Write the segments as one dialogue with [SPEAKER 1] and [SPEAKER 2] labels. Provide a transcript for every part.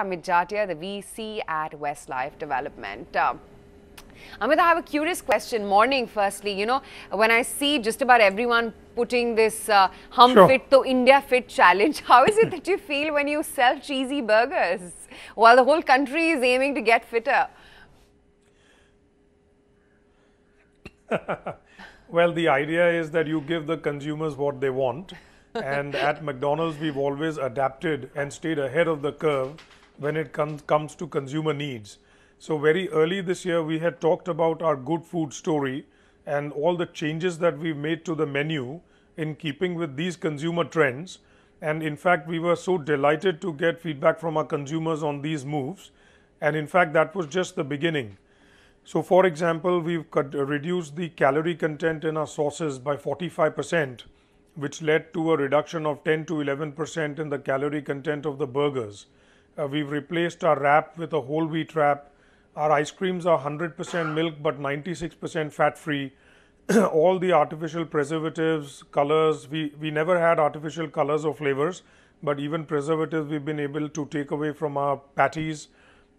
[SPEAKER 1] Amit Jatia, the VC at Westlife Development. Amit, I have a curious question. Morning, firstly, when I see just about everyone putting this Hum
[SPEAKER 2] Sure.
[SPEAKER 1] Fit to India Fit challenge, how is it that you feel when you sell cheesy burgers while the whole country is aiming to get fitter?
[SPEAKER 2] Well, the idea is that you give the consumers what they want. And at McDonald's, we've always adapted and stayed ahead of the curve when it comes to consumer needs. So very early this year, we had talked about our good food story and all the changes that we've made to the menu in keeping with these consumer trends. And in fact, we were so delighted to get feedback from our consumers on these moves. And in fact, that was just the beginning. So for example, we've reduced the calorie content in our sauces by 45%, which led to a reduction of 10 to 11% in the calorie content of the burgers. We've replaced our wrap with a whole wheat wrap. Our ice creams are 100% milk but 96% fat free. All the artificial preservatives, colors, we never had artificial colors or flavors, but even preservatives we've been able to take away from our patties.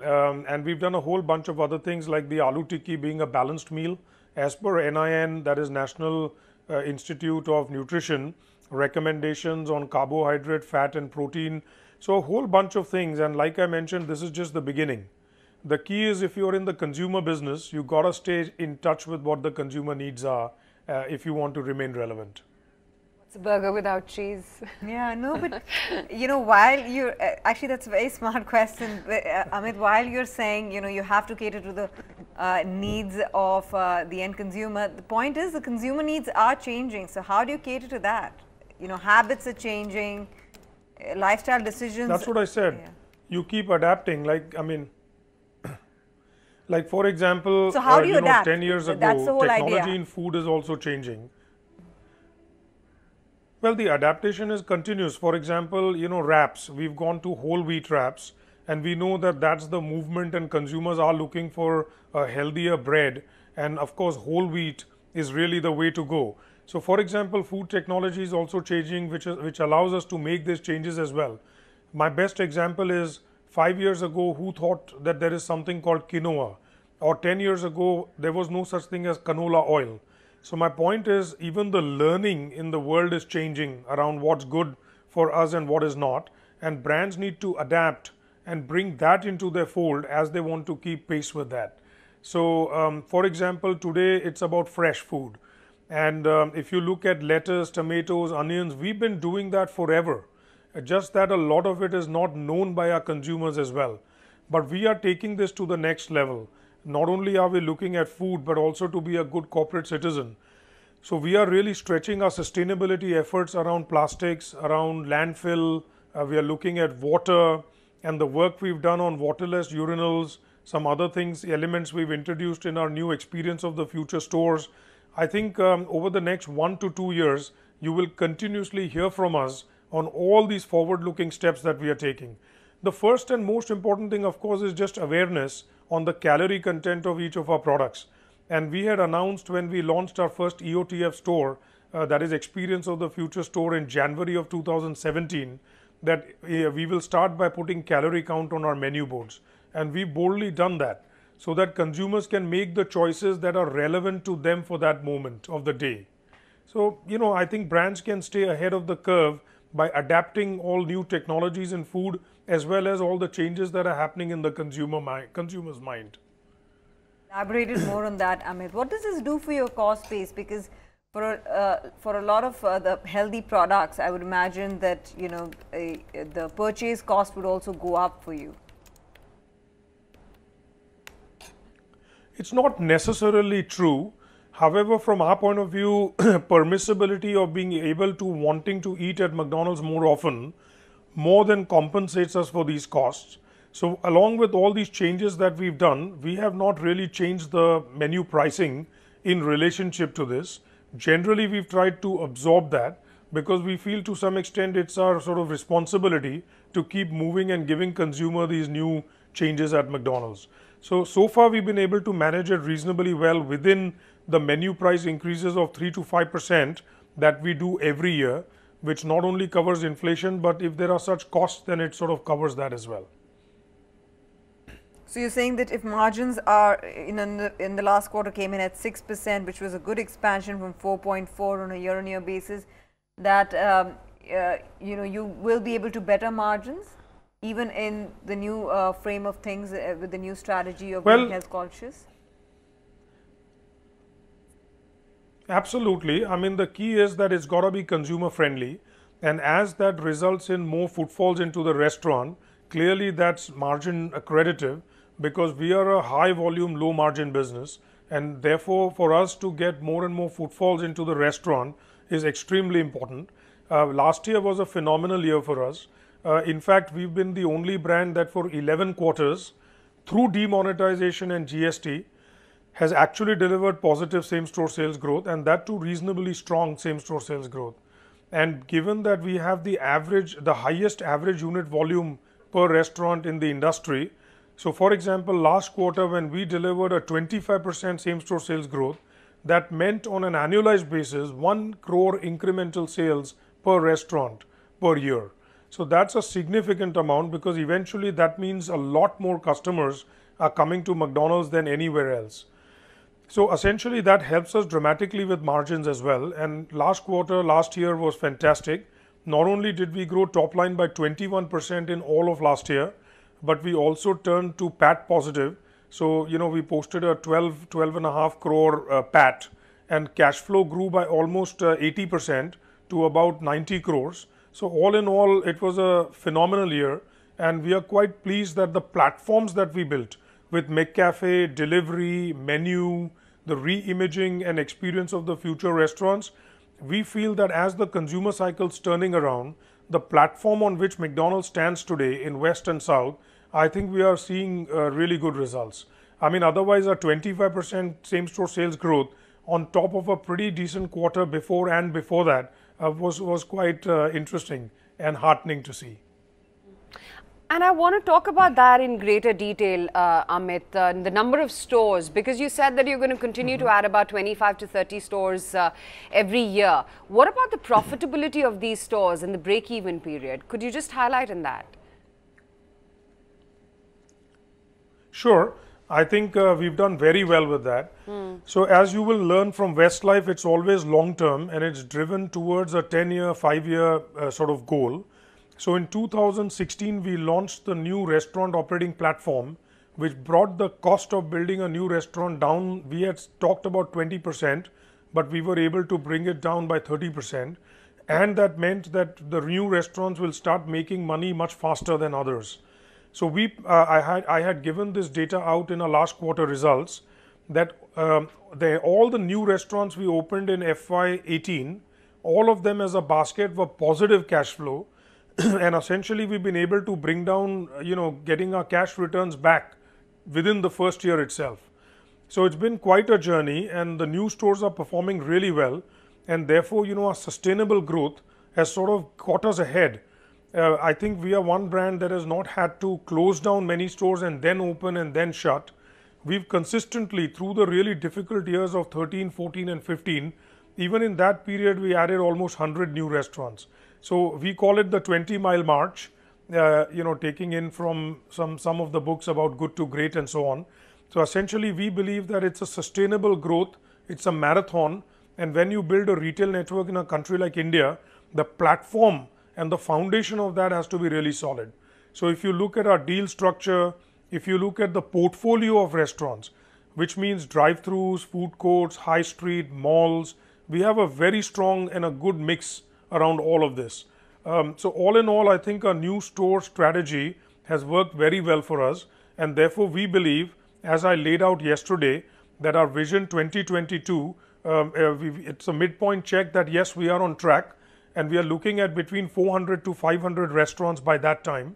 [SPEAKER 2] And we've done a whole bunch of other things like the aloo tikki being a balanced meal as per NIN, that is National Institute of Nutrition, recommendations on carbohydrate, fat and protein. So a whole bunch of things, and like I mentioned, this is just the beginning. The key is, if you're in the consumer business, you got to stay in touch with what the consumer needs are if you want to remain relevant.
[SPEAKER 1] It's a burger without cheese.
[SPEAKER 3] Yeah, no, but while you're actually, that's a very smart question, Amit. While you're saying you have to cater to the needs of the end consumer, the point is the consumer needs are changing. So how do you cater to that? Habits are changing, lifestyle decisions.
[SPEAKER 2] That's what I said.
[SPEAKER 3] Yeah.
[SPEAKER 2] You keep adapting. Like for example,
[SPEAKER 3] So how do you adapt?
[SPEAKER 2] 10 years ago,
[SPEAKER 3] That's the whole
[SPEAKER 2] technology
[SPEAKER 3] idea.
[SPEAKER 2] in food is also changing. Well, the adaptation is continuous. For example, wraps. We've gone to whole wheat wraps, and we know that that's the movement, and consumers are looking for a healthier bread. And of course, whole wheat is really the way to go. So, for example, food technology is also changing, which allows us to make these changes as well. My best example is 5 years ago, who thought that there is something called quinoa? Or 10 years ago, there was no such thing as canola oil. So my point is, even the learning in the world is changing around what's good for us and what is not. And brands need to adapt and bring that into their fold as they want to keep pace with that. So for example, today it's about fresh food. And if you look at lettuce, tomatoes, onions, we've been doing that forever. Just that a lot of it is not known by our consumers as well. But we are taking this to the next level. Not only are we looking at food, but also to be a good corporate citizen. So we are really stretching our sustainability efforts around plastics, around landfill. We are looking at water and the work we've done on waterless urinals, some other things, elements we've introduced in our new Experience of the Future stores. I think over the next 1 to 2 years, you will continuously hear from us on all these forward-looking steps that we are taking. The first and most important thing, of course, is just awareness on the calorie content of each of our products. And we had announced when we launched our first EOTF store, that is Experience of the Future store, in January of 2017, that we will start by putting calorie count on our menu boards. And we've boldly done that so that consumers can make the choices that are relevant to them for that moment of the day. So, I think brands can stay ahead of the curve by adapting all new technologies in food, as well as all the changes that are happening in the consumer's mind.
[SPEAKER 3] Elaborated more on that, Amit. What does this do for your cost base? Because for a lot of the healthy products, I would imagine that the purchase cost would also go up for you.
[SPEAKER 2] It's not necessarily true. However, from our point of view, permissibility of being able to wanting to eat at McDonald's more often more than compensates us for these costs. So along with all these changes that we've done, we have not really changed the menu pricing in relationship to this. Generally, we've tried to absorb that because we feel to some extent it's our sort of responsibility to keep moving and giving consumer these new changes at McDonald's. So far we've been able to manage it reasonably well within the menu price increases of 3 to 5% that we do every year, which not only covers inflation, but if there are such costs, then it sort of covers that as well.
[SPEAKER 3] So you're saying that if margins are in the last quarter came in at 6%, which was a good expansion from 4.4 on a year-on-year basis, that you will be able to better margins even in the new frame of things with the new strategy of being health conscious?
[SPEAKER 2] Absolutely. I mean, the key is that it's got to be consumer friendly, and as that results in more footfalls into the restaurant, clearly that's margin accretive, because we are a high volume, low margin business, and therefore for us to get more and more footfalls into the restaurant is extremely important. Last year was a phenomenal year for us. In fact, we've been the only brand that for 11 quarters, through demonetization and GST, has actually delivered positive same-store sales growth, and that too reasonably strong same-store sales growth. And given that we have the highest average unit volume per restaurant in the industry, so for example, last quarter when we delivered a 25% same-store sales growth, that meant on an annualized basis 1 crore incremental sales per restaurant per year. So that's a significant amount, because eventually that means a lot more customers are coming to McDonald's than anywhere else. So essentially that helps us dramatically with margins as well. And last quarter, last year was fantastic. Not only did we grow top line by 21% in all of last year, but we also turned to PAT positive. So, we posted a 12.5 crore PAT, and cash flow grew by almost 80% to about 90 crores. So all in all, it was a phenomenal year, and we are quite pleased that the platforms that we built with McCafe, delivery, menu, the re-imaging and experience of the future restaurants, we feel that as the consumer cycle's turning around, the platform on which McDonald's stands today in West and South, I think we are seeing really good results. I mean, otherwise a 25% same-store sales growth on top of a pretty decent quarter before and before that was quite interesting and heartening to see.
[SPEAKER 1] And I want to talk about that in greater detail, Amit, the number of stores, because you said that you're going to continue to add about 25 to 30 stores every year. What about the profitability of these stores in the break-even period? Could you just highlight on that?
[SPEAKER 2] Sure. I think we've done very well with that. So as you will learn from Westlife, it's always long-term, and it's driven towards a 10-year, 5-year sort of goal. So in 2016, we launched the new restaurant operating platform, which brought the cost of building a new restaurant down. We had talked about 20%, but we were able to bring it down by 30%. And that meant that the new restaurants will start making money much faster than others. So I had given this data out in our last quarter results that all the new restaurants we opened in FY18, all of them as a basket were positive cash flow. And essentially we've been able to bring down, getting our cash returns back within the first year itself. So it's been quite a journey, and the new stores are performing really well, and therefore, our sustainable growth has sort of caught us ahead. I think we are one brand that has not had to close down many stores and then open and then shut. We've consistently, through the really difficult years of 13, 14 and 15, even in that period we added almost 100 new restaurants. So we call it the 20-mile march, taking in from some of the books about good to great and so on. So essentially we believe that it's a sustainable growth, it's a marathon, and when you build a retail network in a country like India, the platform and the foundation of that has to be really solid. So if you look at our deal structure, if you look at the portfolio of restaurants, which means drive-thrus, food courts, high street, malls, we have a very strong and a good mix around all of this. So all in all, I think our new store strategy has worked very well for us, and therefore we believe, as I laid out yesterday, that our vision 2022, it's a midpoint check that yes, we are on track, and we are looking at between 400 to 500 restaurants by that time.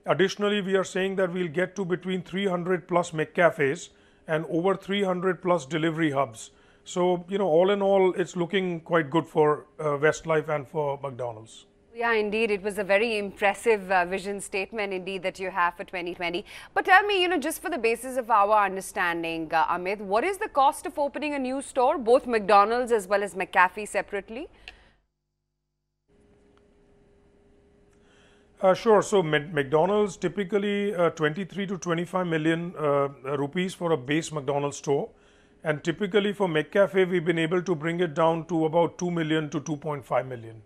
[SPEAKER 2] Additionally, we are saying that we'll get to between 300 plus McCafes and over 300 plus delivery hubs. So, all in all, it's looking quite good for Westlife and for McDonald's.
[SPEAKER 1] Yeah, indeed. It was a very impressive vision statement indeed that you have for 2020. But tell me, just for the basis of our understanding, Amit, what is the cost of opening a new store, both McDonald's as well as McCafe separately?
[SPEAKER 2] Sure. So McDonald's typically 23 to 25 million rupees for a base McDonald's store, and typically for McCafe we've been able to bring it down to about 2 million to 2.5 million.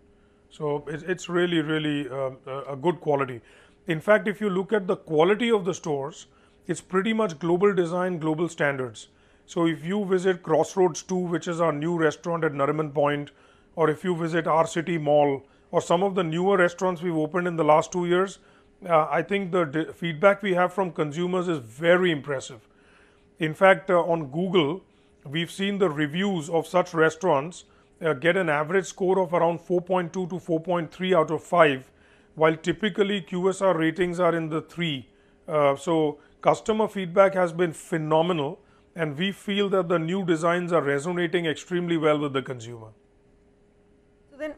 [SPEAKER 2] So it's really a good quality. In fact, if you look at the quality of the stores, it's pretty much global design, global standards. So if you visit Crossroads 2, which is our new restaurant at Nariman Point, or if you visit our city mall, or some of the newer restaurants we've opened in the last 2 years, I think the feedback we have from consumers is very impressive. In fact, on Google, we've seen the reviews of such restaurants get an average score of around 4.2 to 4.3 out of 5, while typically QSR ratings are in the 3. So customer feedback has been phenomenal, and we feel that the new designs are resonating extremely well with the consumer.
[SPEAKER 3] So then,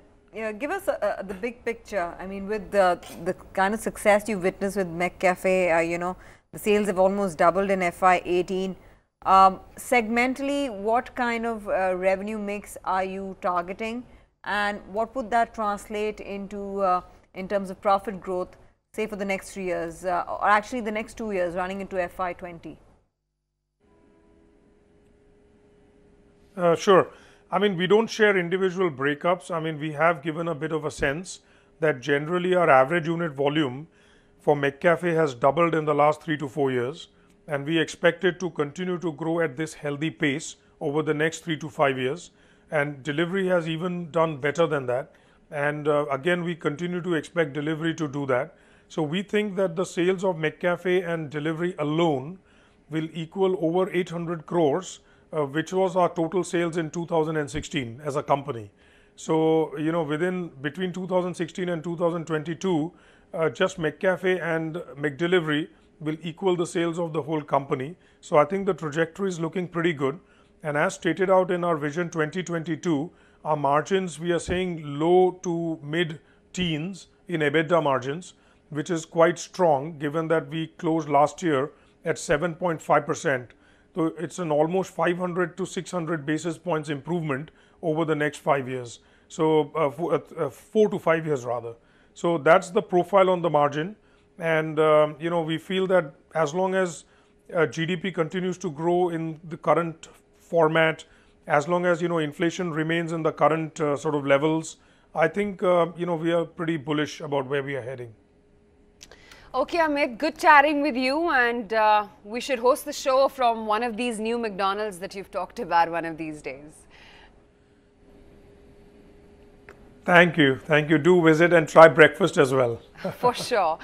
[SPEAKER 3] give us the big picture. I mean, with the kind of success you witnessed with McCafe, you know, the sales have almost doubled in FY18. Segmentally, what kind of revenue mix are you targeting, and what would that translate into in terms of profit growth, say for the next 3 years, or actually the next 2 years running into FY20?
[SPEAKER 2] Sure. I mean, we don't share individual breakups. I mean, we have given a bit of a sense that generally our average unit volume for McCafe has doubled in the last 3 to 4 years, and we expect it to continue to grow at this healthy pace over the next 3 to 5 years. And delivery has even done better than that. And again, we continue to expect delivery to do that. So we think that the sales of McCafe and delivery alone will equal over 800 crores, which was our total sales in 2016 as a company. So, you know, between 2016 and 2022, just McCafe and McDelivery will equal the sales of the whole company. So I think the trajectory is looking pretty good. And as stated out in our Vision 2022, our margins, we are saying low to mid teens in EBITDA margins, which is quite strong given that we closed last year at 7.5%. So it's an almost 500 to 600 basis points improvement over the next 5 years. So 4 to 5 years rather. So that's the profile on the margin. And you know, we feel that as long as GDP continues to grow in the current format, as long as, you know, inflation remains in the current sort of levels, I think you know, we are pretty bullish about where we are heading.
[SPEAKER 1] Okay, Amit, good chatting with you, and we should host the show from one of these new McDonald's that you've talked about one of these days.
[SPEAKER 2] Thank you. Thank you. Do visit and try breakfast as well.
[SPEAKER 1] For sure.